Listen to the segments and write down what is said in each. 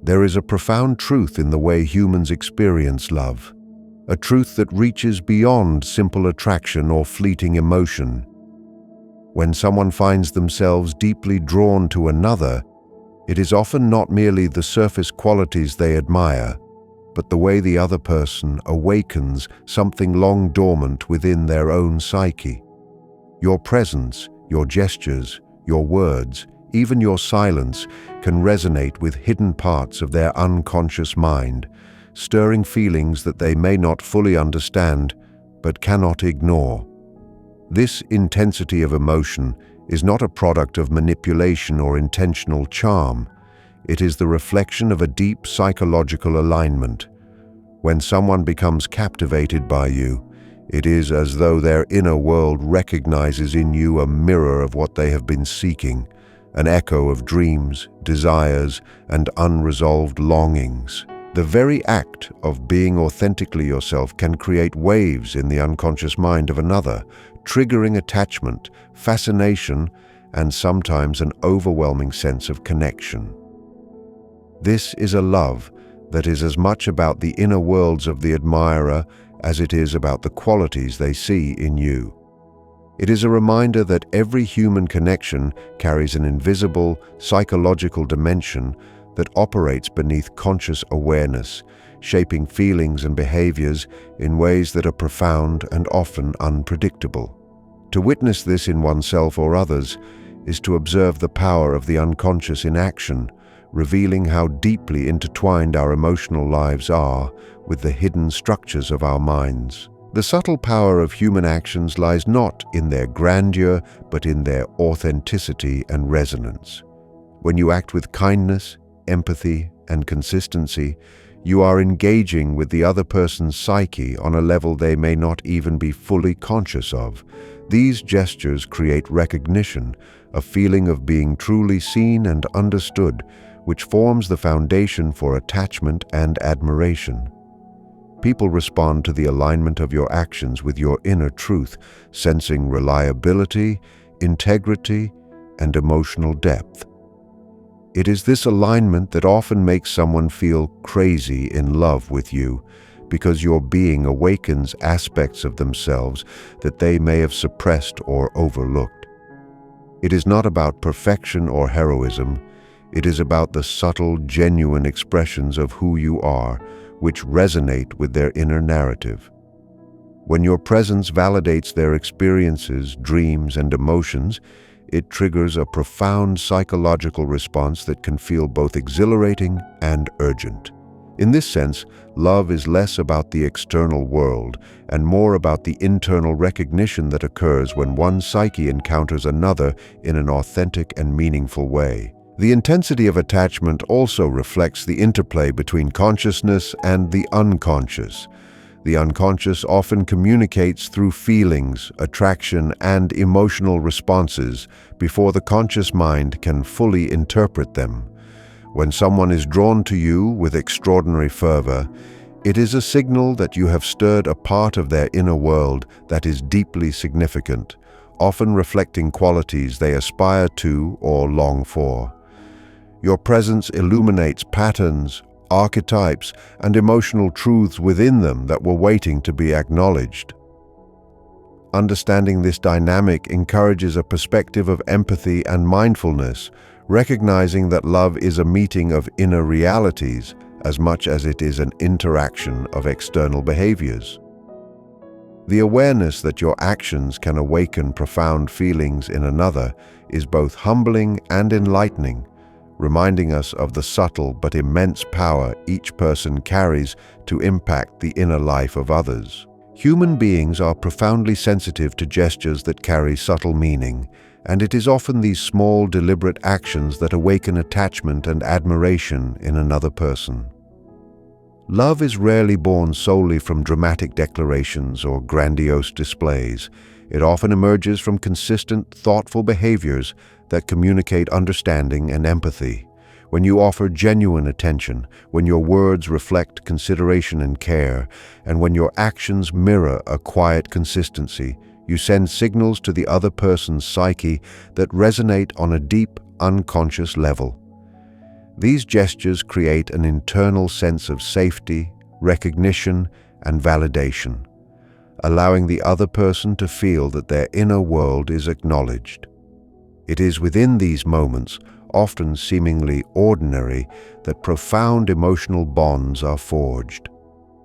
There is a profound truth in the way humans experience love, a truth that reaches beyond simple attraction or fleeting emotion. When someone finds themselves deeply drawn to another, it is often not merely the surface qualities they admire, but the way the other person awakens something long dormant within their own psyche. Your presence, your gestures, your words, even your silence can resonate with hidden parts of their unconscious mind, stirring feelings that they may not fully understand but cannot ignore. This intensity of emotion is not a product of manipulation or intentional charm. It is the reflection of a deep psychological alignment. When someone becomes captivated by you, it is as though their inner world recognizes in you a mirror of what they have been seeking, an echo of dreams, desires, and unresolved longings. The very act of being authentically yourself can create waves in the unconscious mind of another, triggering attachment, fascination, and sometimes an overwhelming sense of connection. This is a love that is as much about the inner worlds of the admirer as it is about the qualities they see in you. It is a reminder that every human connection carries an invisible, psychological dimension that operates beneath conscious awareness, shaping feelings and behaviors in ways that are profound and often unpredictable. To witness this in oneself or others is to observe the power of the unconscious in action, revealing how deeply intertwined our emotional lives are with the hidden structures of our minds. The subtle power of human actions lies not in their grandeur, but in their authenticity and resonance. When you act with kindness, empathy, and consistency, you are engaging with the other person's psyche on a level they may not even be fully conscious of. These gestures create recognition, a feeling of being truly seen and understood, which forms the foundation for attachment and admiration. People respond to the alignment of your actions with your inner truth, sensing reliability, integrity, and emotional depth. It is this alignment that often makes someone feel crazy in love with you, because your being awakens aspects of themselves that they may have suppressed or overlooked. It is not about perfection or heroism. It is about the subtle, genuine expressions of who you are, which resonate with their inner narrative. When your presence validates their experiences, dreams, and emotions, it triggers a profound psychological response that can feel both exhilarating and urgent. In this sense, love is less about the external world and more about the internal recognition that occurs when one psyche encounters another in an authentic and meaningful way. The intensity of attachment also reflects the interplay between consciousness and the unconscious. The unconscious often communicates through feelings, attraction, and emotional responses before the conscious mind can fully interpret them. When someone is drawn to you with extraordinary fervor, it is a signal that you have stirred a part of their inner world that is deeply significant, often reflecting qualities they aspire to or long for. Your presence illuminates patterns, archetypes, and emotional truths within them that were waiting to be acknowledged. Understanding this dynamic encourages a perspective of empathy and mindfulness, recognizing that love is a meeting of inner realities as much as it is an interaction of external behaviors. The awareness that your actions can awaken profound feelings in another is both humbling and enlightening, reminding us of the subtle but immense power each person carries to impact the inner life of others. Human beings are profoundly sensitive to gestures that carry subtle meaning, and it is often these small, deliberate actions that awaken attachment and admiration in another person. Love is rarely born solely from dramatic declarations or grandiose displays. It often emerges from consistent, thoughtful behaviors that communicate understanding and empathy. When you offer genuine attention, when your words reflect consideration and care, and when your actions mirror a quiet consistency, you send signals to the other person's psyche that resonate on a deep, unconscious level. These gestures create an internal sense of safety, recognition, and validation, allowing the other person to feel that their inner world is acknowledged. It is within these moments, often seemingly ordinary, that profound emotional bonds are forged.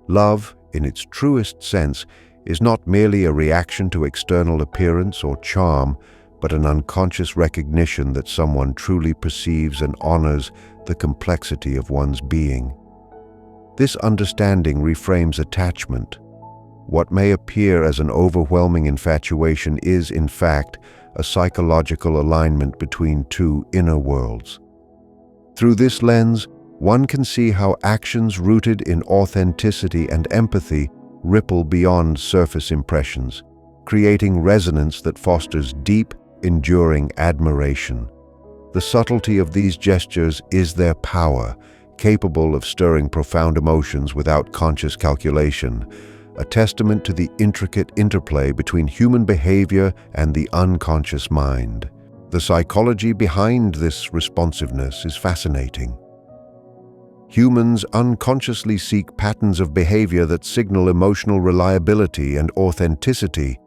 Love, in its truest sense, is not merely a reaction to external appearance or charm, but an unconscious recognition that someone truly perceives and honors the complexity of one's being. This understanding reframes attachment. What may appear as an overwhelming infatuation is, in fact, a psychological alignment between two inner worlds. Through this lens, one can see how actions rooted in authenticity and empathy ripple beyond surface impressions, creating resonance that fosters deep, enduring admiration. The subtlety of these gestures is their power, capable of stirring profound emotions without conscious calculation, a testament to the intricate interplay between human behavior and the unconscious mind. The psychology behind this responsiveness is fascinating. Humans unconsciously seek patterns of behavior that signal emotional reliability and authenticity,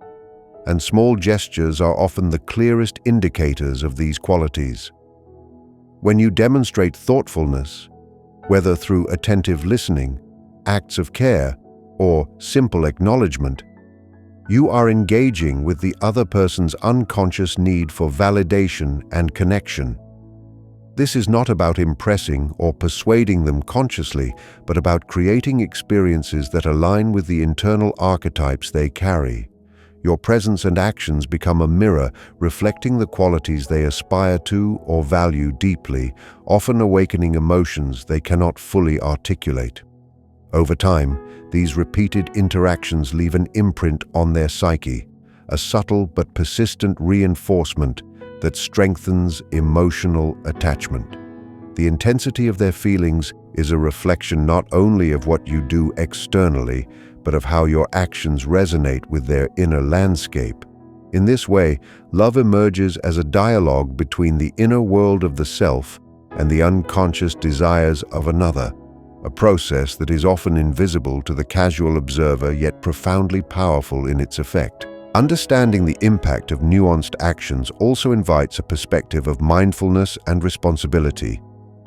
and small gestures are often the clearest indicators of these qualities. When you demonstrate thoughtfulness, whether through attentive listening, acts of care, or simple acknowledgement, you are engaging with the other person's unconscious need for validation and connection. This is not about impressing or persuading them consciously, but about creating experiences that align with the internal archetypes they carry. Your presence and actions become a mirror reflecting the qualities they aspire to or value deeply, often awakening emotions they cannot fully articulate. Over time, these repeated interactions leave an imprint on their psyche, a subtle but persistent reinforcement that strengthens emotional attachment. The intensity of their feelings is a reflection not only of what you do externally, but of how your actions resonate with their inner landscape. In this way, love emerges as a dialogue between the inner world of the self and the unconscious desires of another, a process that is often invisible to the casual observer yet profoundly powerful in its effect. Understanding the impact of nuanced actions also invites a perspective of mindfulness and responsibility.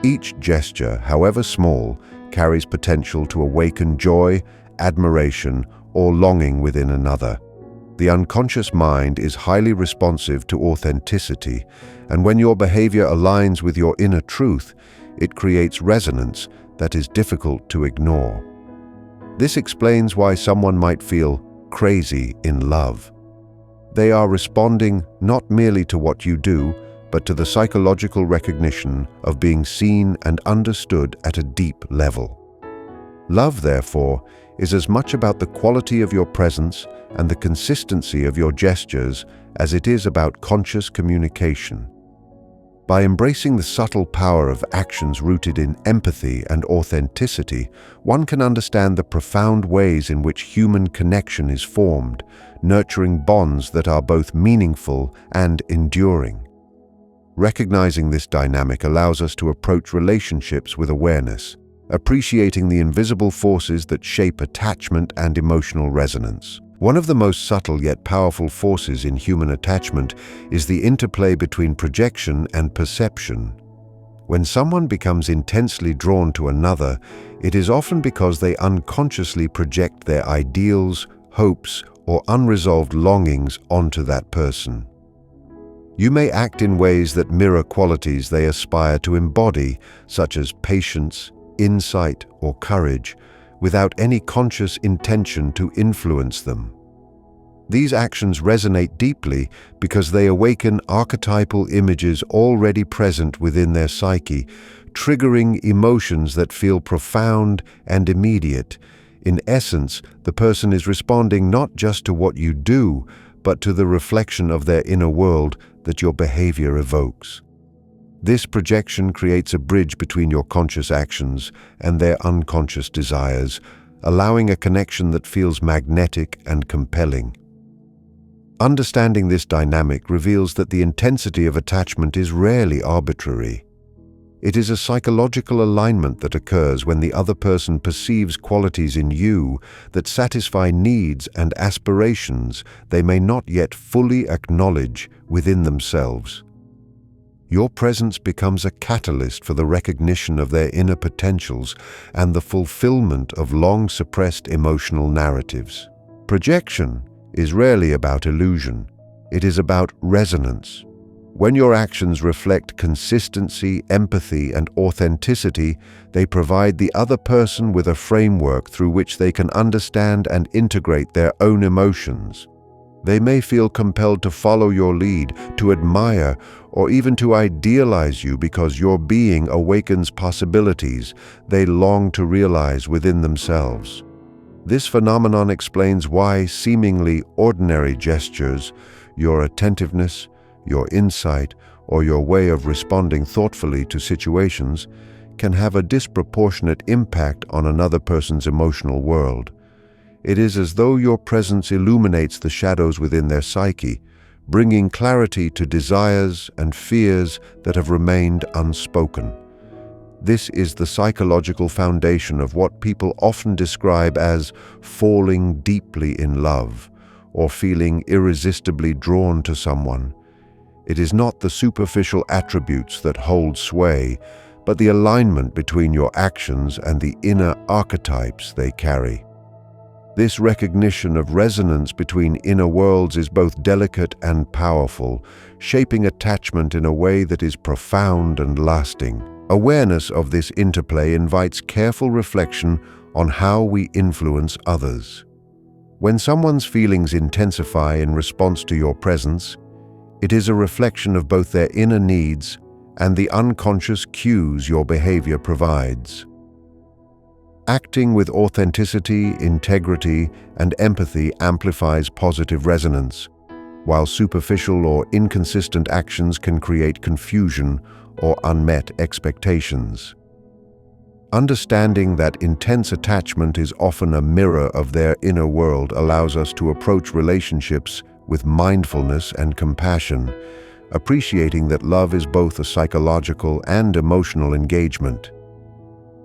Each gesture, however small, carries potential to awaken joy, admiration, or longing within another. The unconscious mind is highly responsive to authenticity, and when your behavior aligns with your inner truth, it creates resonance that is difficult to ignore. This explains why someone might feel crazy in love. They are responding not merely to what you do, but to the psychological recognition of being seen and understood at a deep level. Love, therefore, is as much about the quality of your presence and the consistency of your gestures as it is about conscious communication. By embracing the subtle power of actions rooted in empathy and authenticity, one can understand the profound ways in which human connection is formed, nurturing bonds that are both meaningful and enduring. Recognizing this dynamic allows us to approach relationships with awareness, appreciating the invisible forces that shape attachment and emotional resonance. One of the most subtle yet powerful forces in human attachment is the interplay between projection and perception. When someone becomes intensely drawn to another, it is often because they unconsciously project their ideals, hopes, or unresolved longings onto that person. You may act in ways that mirror qualities they aspire to embody, such as patience, insight, or courage, without any conscious intention to influence them. These actions resonate deeply because they awaken archetypal images already present within their psyche, triggering emotions that feel profound and immediate. In essence, the person is responding not just to what you do, but to the reflection of their inner world that your behavior evokes. This projection creates a bridge between your conscious actions and their unconscious desires, allowing a connection that feels magnetic and compelling. Understanding this dynamic reveals that the intensity of attachment is rarely arbitrary. It is a psychological alignment that occurs when the other person perceives qualities in you that satisfy needs and aspirations they may not yet fully acknowledge within themselves. Your presence becomes a catalyst for the recognition of their inner potentials and the fulfillment of long-suppressed emotional narratives. Projection is rarely about illusion. It is about resonance. When your actions reflect consistency, empathy, and authenticity, they provide the other person with a framework through which they can understand and integrate their own emotions. They may feel compelled to follow your lead, to admire, or even to idealize you because your being awakens possibilities they long to realize within themselves. This phenomenon explains why seemingly ordinary gestures, your attentiveness, your insight, or your way of responding thoughtfully to situations can have a disproportionate impact on another person's emotional world. It is as though your presence illuminates the shadows within their psyche, bringing clarity to desires and fears that have remained unspoken. This is the psychological foundation of what people often describe as falling deeply in love or feeling irresistibly drawn to someone. It is not the superficial attributes that hold sway, but the alignment between your actions and the inner archetypes they carry. This recognition of resonance between inner worlds is both delicate and powerful, shaping attachment in a way that is profound and lasting. Awareness of this interplay invites careful reflection on how we influence others. When someone's feelings intensify in response to your presence, it is a reflection of both their inner needs and the unconscious cues your behavior provides. Acting with authenticity, integrity, and empathy amplifies positive resonance, while superficial or inconsistent actions can create confusion or unmet expectations. Understanding that intense attachment is often a mirror of their inner world allows us to approach relationships with mindfulness and compassion, appreciating that love is both a psychological and emotional engagement.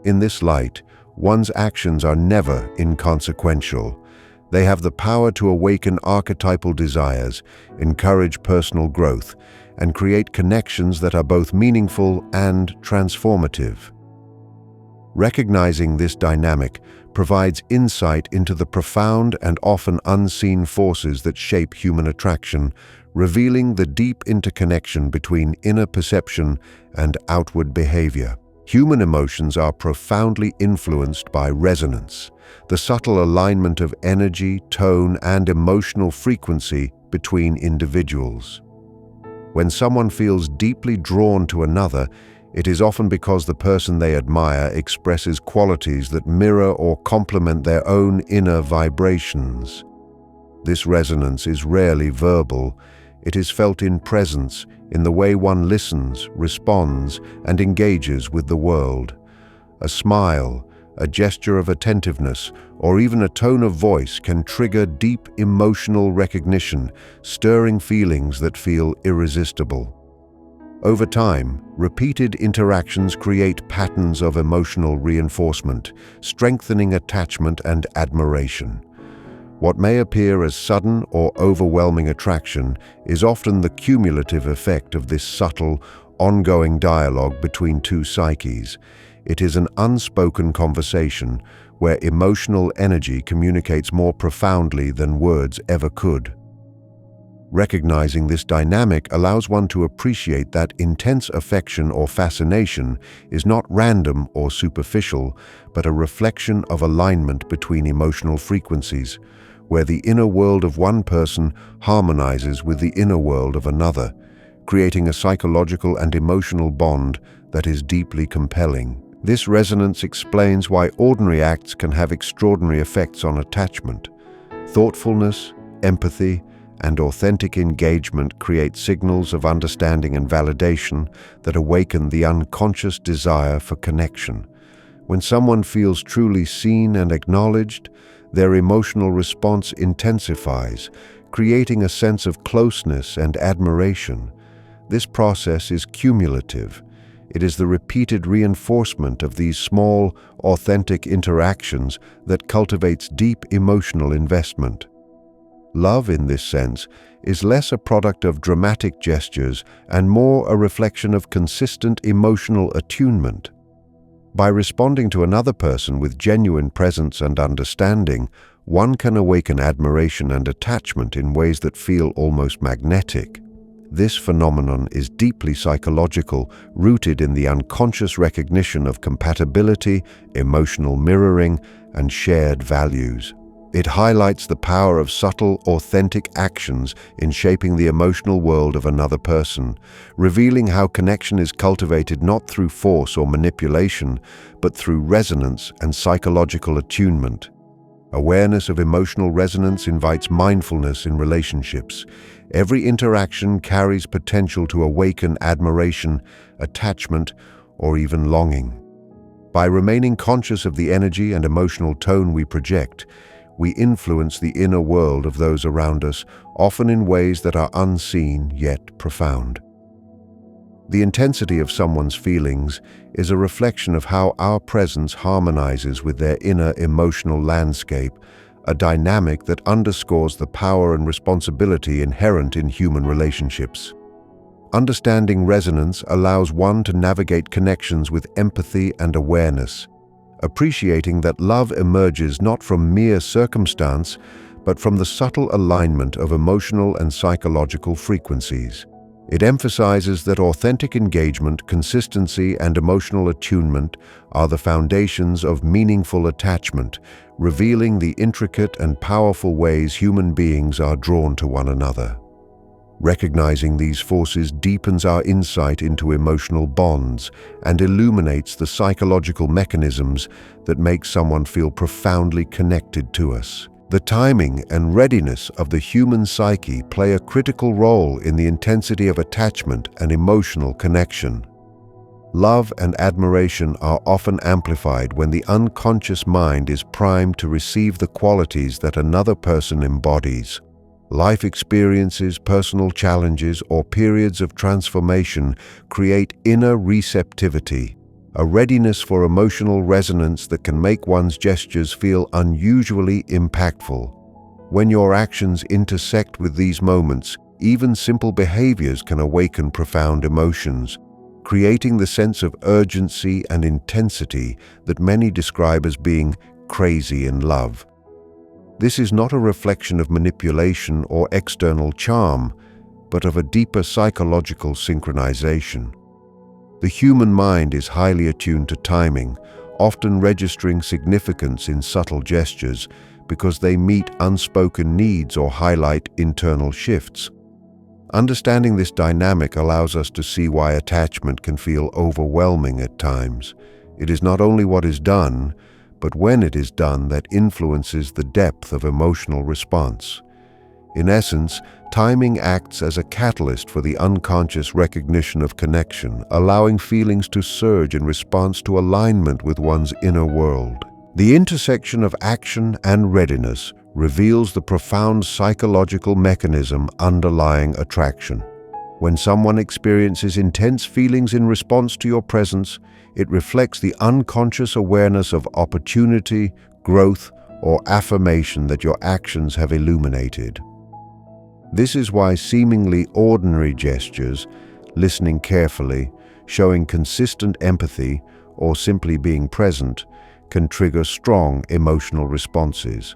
In this light, one's actions are never inconsequential. They have the power to awaken archetypal desires, encourage personal growth, and create connections that are both meaningful and transformative. Recognizing this dynamic provides insight into the profound and often unseen forces that shape human attraction, revealing the deep interconnection between inner perception and outward behavior. Human emotions are profoundly influenced by resonance, the subtle alignment of energy, tone, and emotional frequency between individuals. When someone feels deeply drawn to another, it is often because the person they admire expresses qualities that mirror or complement their own inner vibrations. This resonance is rarely verbal. It is felt in presence, in the way one listens, responds, and engages with the world. A smile, a gesture of attentiveness, or even a tone of voice can trigger deep emotional recognition, stirring feelings that feel irresistible. Over time, repeated interactions create patterns of emotional reinforcement, strengthening attachment and admiration. What may appear as sudden or overwhelming attraction is often the cumulative effect of this subtle, ongoing dialogue between two psyches. It is an unspoken conversation where emotional energy communicates more profoundly than words ever could. Recognizing this dynamic allows one to appreciate that intense affection or fascination is not random or superficial, but a reflection of alignment between emotional frequencies, where the inner world of one person harmonizes with the inner world of another, creating a psychological and emotional bond that is deeply compelling. This resonance explains why ordinary acts can have extraordinary effects on attachment. Thoughtfulness, empathy, and authentic engagement create signals of understanding and validation that awaken the unconscious desire for connection. When someone feels truly seen and acknowledged, their emotional response intensifies, creating a sense of closeness and admiration. This process is cumulative. It is the repeated reinforcement of these small, authentic interactions that cultivates deep emotional investment. Love, in this sense, is less a product of dramatic gestures and more a reflection of consistent emotional attunement. By responding to another person with genuine presence and understanding, one can awaken admiration and attachment in ways that feel almost magnetic. This phenomenon is deeply psychological, rooted in the unconscious recognition of compatibility, emotional mirroring, and shared values. It highlights the power of subtle, authentic actions in shaping the emotional world of another person, revealing how connection is cultivated not through force or manipulation, but through resonance and psychological attunement. Awareness of emotional resonance invites mindfulness in relationships. Every interaction carries potential to awaken admiration, attachment, or even longing. By remaining conscious of the energy and emotional tone we project, we influence the inner world of those around us, often in ways that are unseen yet profound. The intensity of someone's feelings is a reflection of how our presence harmonizes with their inner emotional landscape, a dynamic that underscores the power and responsibility inherent in human relationships. Understanding resonance allows one to navigate connections with empathy and awareness, appreciating that love emerges not from mere circumstance, but from the subtle alignment of emotional and psychological frequencies. It emphasizes that authentic engagement, consistency, and emotional attunement are the foundations of meaningful attachment, revealing the intricate and powerful ways human beings are drawn to one another. Recognizing these forces deepens our insight into emotional bonds and illuminates the psychological mechanisms that make someone feel profoundly connected to us. The timing and readiness of the human psyche play a critical role in the intensity of attachment and emotional connection. Love and admiration are often amplified when the unconscious mind is primed to receive the qualities that another person embodies. Life experiences, personal challenges, or periods of transformation create inner receptivity, a readiness for emotional resonance that can make one's gestures feel unusually impactful. When your actions intersect with these moments, even simple behaviors can awaken profound emotions, creating the sense of urgency and intensity that many describe as being crazy in love. This is not a reflection of manipulation or external charm, but of a deeper psychological synchronization. The human mind is highly attuned to timing, often registering significance in subtle gestures because they meet unspoken needs or highlight internal shifts. Understanding this dynamic allows us to see why attachment can feel overwhelming at times. It is not only what is done, but when it is done that influences the depth of emotional response. In essence, timing acts as a catalyst for the unconscious recognition of connection, allowing feelings to surge in response to alignment with one's inner world. The intersection of action and readiness reveals the profound psychological mechanism underlying attraction. When someone experiences intense feelings in response to your presence, it reflects the unconscious awareness of opportunity, growth, or affirmation that your actions have illuminated. This is why seemingly ordinary gestures, listening carefully, showing consistent empathy, or simply being present, can trigger strong emotional responses.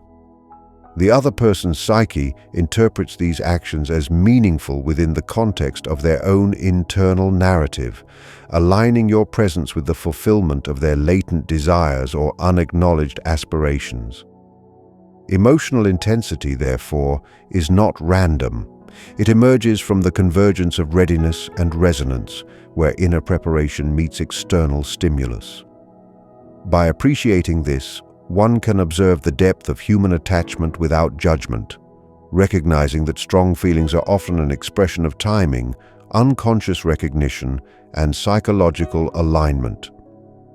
The other person's psyche interprets these actions as meaningful within the context of their own internal narrative, aligning your presence with the fulfillment of their latent desires or unacknowledged aspirations. Emotional intensity, therefore, is not random. It emerges from the convergence of readiness and resonance, where inner preparation meets external stimulus. By appreciating this, one can observe the depth of human attachment without judgment, recognizing that strong feelings are often an expression of timing, unconscious recognition, and psychological alignment.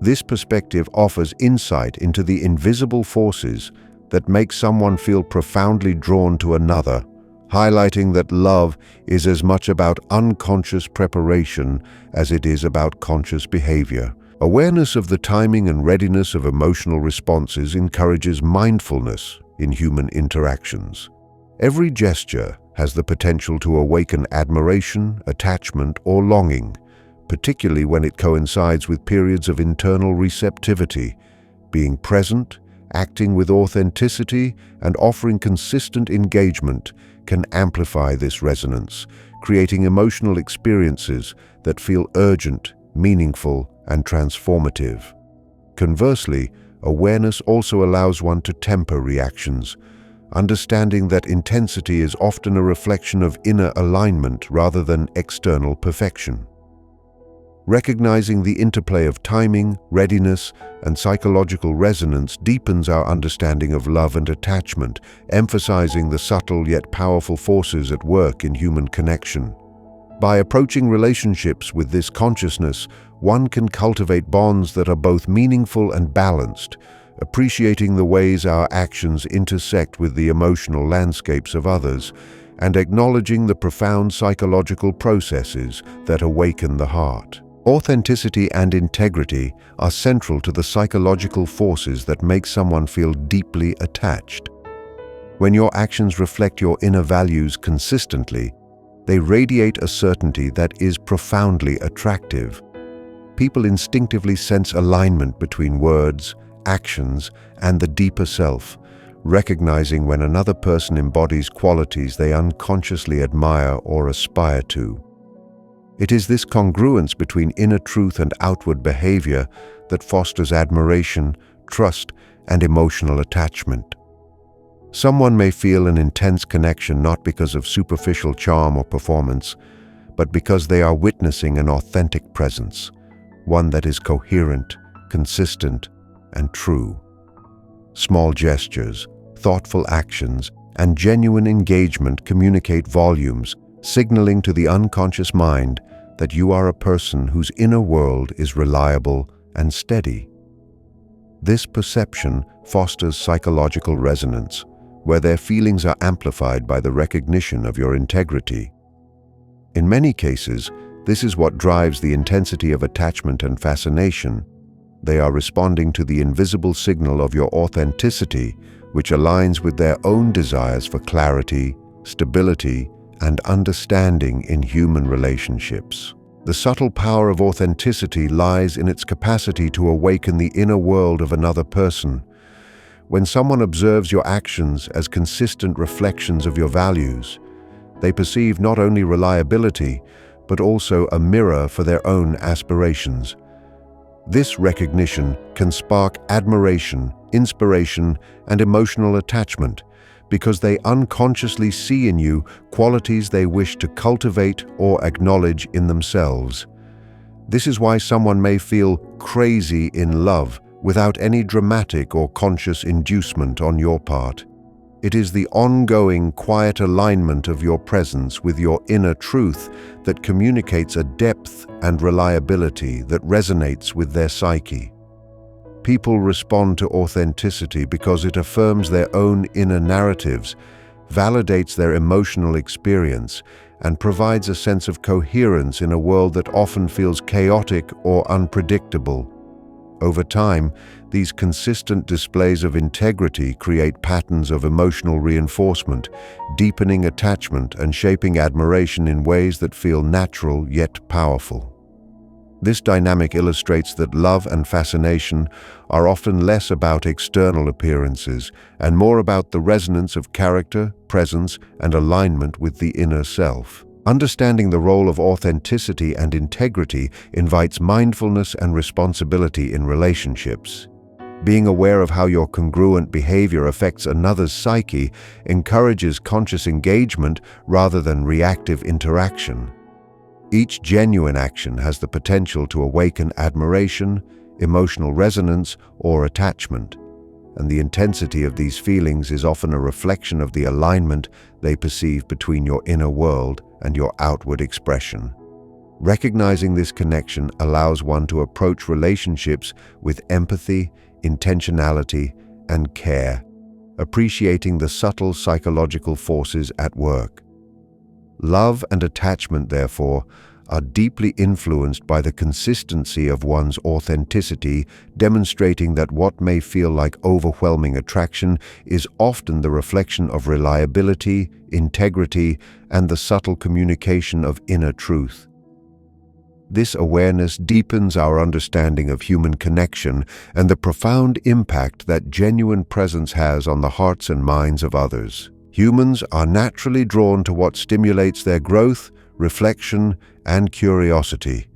This perspective offers insight into the invisible forces that make someone feel profoundly drawn to another, highlighting that love is as much about unconscious preparation as it is about conscious behavior. Awareness of the timing and readiness of emotional responses encourages mindfulness in human interactions. Every gesture has the potential to awaken admiration, attachment, or longing, particularly when it coincides with periods of internal receptivity. Being present, acting with authenticity, and offering consistent engagement can amplify this resonance, creating emotional experiences that feel urgent, meaningful, and transformative. Conversely, awareness also allows one to temper reactions, understanding that intensity is often a reflection of inner alignment rather than external perfection. Recognizing the interplay of timing, readiness, and psychological resonance deepens our understanding of love and attachment, emphasizing the subtle yet powerful forces at work in human connection. By approaching relationships with this consciousness, one can cultivate bonds that are both meaningful and balanced, appreciating the ways our actions intersect with the emotional landscapes of others, and acknowledging the profound psychological processes that awaken the heart. Authenticity and integrity are central to the psychological forces that make someone feel deeply attached. When your actions reflect your inner values consistently, they radiate a certainty that is profoundly attractive. People instinctively sense alignment between words, actions, and the deeper self, recognizing when another person embodies qualities they unconsciously admire or aspire to. It is this congruence between inner truth and outward behavior that fosters admiration, trust, and emotional attachment. Someone may feel an intense connection not because of superficial charm or performance, but because they are witnessing an authentic presence, one that is coherent, consistent, and true. Small gestures, thoughtful actions, and genuine engagement communicate volumes, signaling to the unconscious mind that you are a person whose inner world is reliable and steady. This perception fosters psychological resonance, where their feelings are amplified by the recognition of your integrity. In many cases, this is what drives the intensity of attachment and fascination. They are responding to the invisible signal of your authenticity, which aligns with their own desires for clarity, stability, and understanding in human relationships. The subtle power of authenticity lies in its capacity to awaken the inner world of another person. When someone observes your actions as consistent reflections of your values, they perceive not only reliability, but also a mirror for their own aspirations. This recognition can spark admiration, inspiration, and emotional attachment, because they unconsciously see in you qualities they wish to cultivate or acknowledge in themselves. This is why someone may feel crazy in love without any dramatic or conscious inducement on your part. It is the ongoing, quiet alignment of your presence with your inner truth that communicates a depth and reliability that resonates with their psyche. People respond to authenticity because it affirms their own inner narratives, validates their emotional experience, and provides a sense of coherence in a world that often feels chaotic or unpredictable. Over time, these consistent displays of integrity create patterns of emotional reinforcement, deepening attachment and shaping admiration in ways that feel natural yet powerful. This dynamic illustrates that love and fascination are often less about external appearances and more about the resonance of character, presence, and alignment with the inner self. Understanding the role of authenticity and integrity invites mindfulness and responsibility in relationships. Being aware of how your congruent behavior affects another's psyche encourages conscious engagement rather than reactive interaction. Each genuine action has the potential to awaken admiration, emotional resonance, or attachment, and the intensity of these feelings is often a reflection of the alignment they perceive between your inner world and your outward expression. Recognizing this connection allows one to approach relationships with empathy, intentionality, and care, appreciating the subtle psychological forces at work. Love and attachment, therefore, are deeply influenced by the consistency of one's authenticity, demonstrating that what may feel like overwhelming attraction is often the reflection of reliability, integrity, and the subtle communication of inner truth. This awareness deepens our understanding of human connection and the profound impact that genuine presence has on the hearts and minds of others. Humans are naturally drawn to what stimulates their growth, reflection, and curiosity.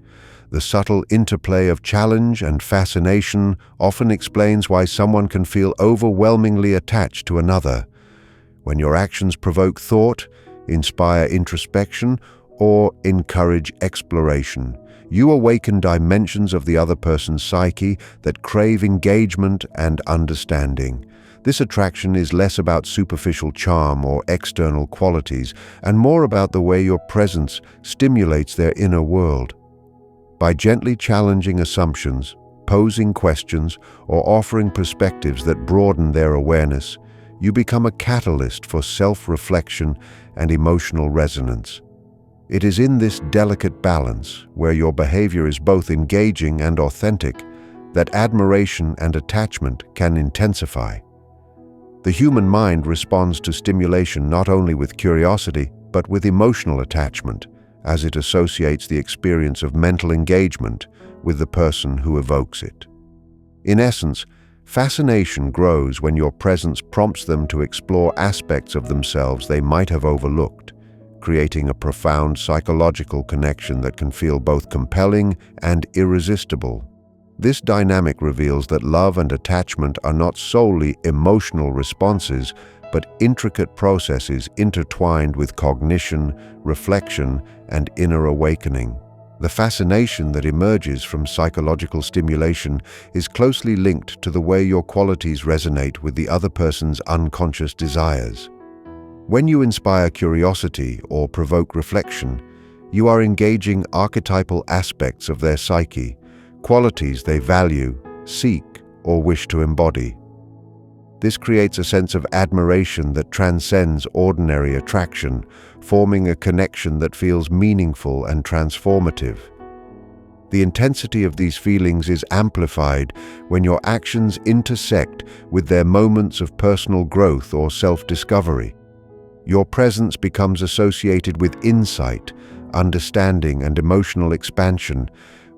The subtle interplay of challenge and fascination often explains why someone can feel overwhelmingly attached to another. When your actions provoke thought, inspire introspection, or encourage exploration, you awaken dimensions of the other person's psyche that crave engagement and understanding. This attraction is less about superficial charm or external qualities, and more about the way your presence stimulates their inner world. By gently challenging assumptions, posing questions, or offering perspectives that broaden their awareness, you become a catalyst for self-reflection and emotional resonance. It is in this delicate balance, where your behavior is both engaging and authentic, that admiration and attachment can intensify. The human mind responds to stimulation not only with curiosity, but with emotional attachment, as it associates the experience of mental engagement with the person who evokes it. In essence, fascination grows when your presence prompts them to explore aspects of themselves they might have overlooked, creating a profound psychological connection that can feel both compelling and irresistible. This dynamic reveals that love and attachment are not solely emotional responses, but intricate processes intertwined with cognition, reflection, and inner awakening. The fascination that emerges from psychological stimulation is closely linked to the way your qualities resonate with the other person's unconscious desires. When you inspire curiosity or provoke reflection, you are engaging archetypal aspects of their psyche, qualities they value, seek, or wish to embody. This creates a sense of admiration that transcends ordinary attraction, forming a connection that feels meaningful and transformative. The intensity of these feelings is amplified when your actions intersect with their moments of personal growth or self-discovery. Your presence becomes associated with insight, understanding, and emotional expansion,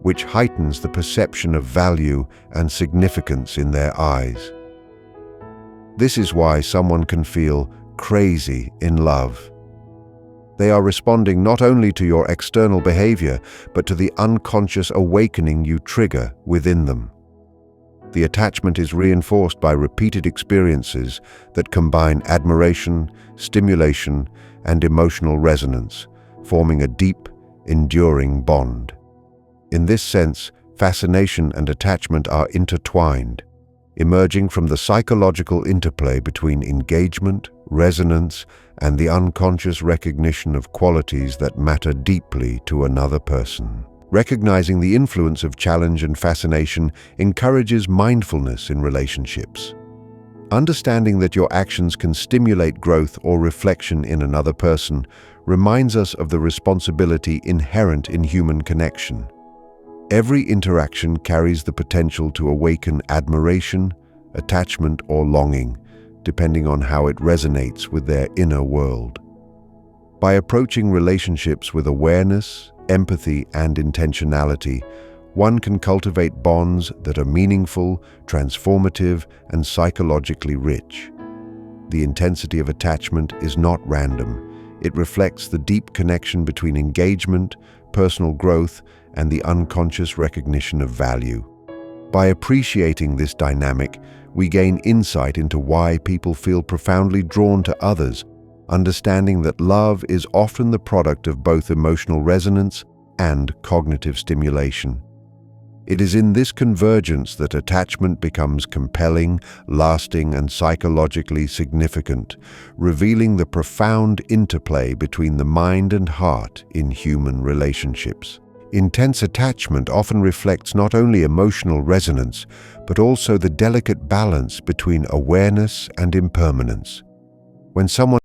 which heightens the perception of value and significance in their eyes. This is why someone can feel crazy in love. They are responding not only to your external behavior, but to the unconscious awakening you trigger within them. The attachment is reinforced by repeated experiences that combine admiration, stimulation, and emotional resonance, forming a deep, enduring bond. In this sense, fascination and attachment are intertwined, emerging from the psychological interplay between engagement, resonance, and the unconscious recognition of qualities that matter deeply to another person. Recognizing the influence of challenge and fascination encourages mindfulness in relationships. Understanding that your actions can stimulate growth or reflection in another person reminds us of the responsibility inherent in human connection. Every interaction carries the potential to awaken admiration, attachment, or longing, depending on how it resonates with their inner world. By approaching relationships with awareness, empathy, and intentionality, one can cultivate bonds that are meaningful, transformative, and psychologically rich. The intensity of attachment is not random. It reflects the deep connection between engagement, personal growth, and the unconscious recognition of value. By appreciating this dynamic, we gain insight into why people feel profoundly drawn to others, understanding that love is often the product of both emotional resonance and cognitive stimulation. It is in this convergence that attachment becomes compelling, lasting, and psychologically significant, revealing the profound interplay between the mind and heart in human relationships. Intense attachment often reflects not only emotional resonance, but also the delicate balance between awareness and impermanence. When someone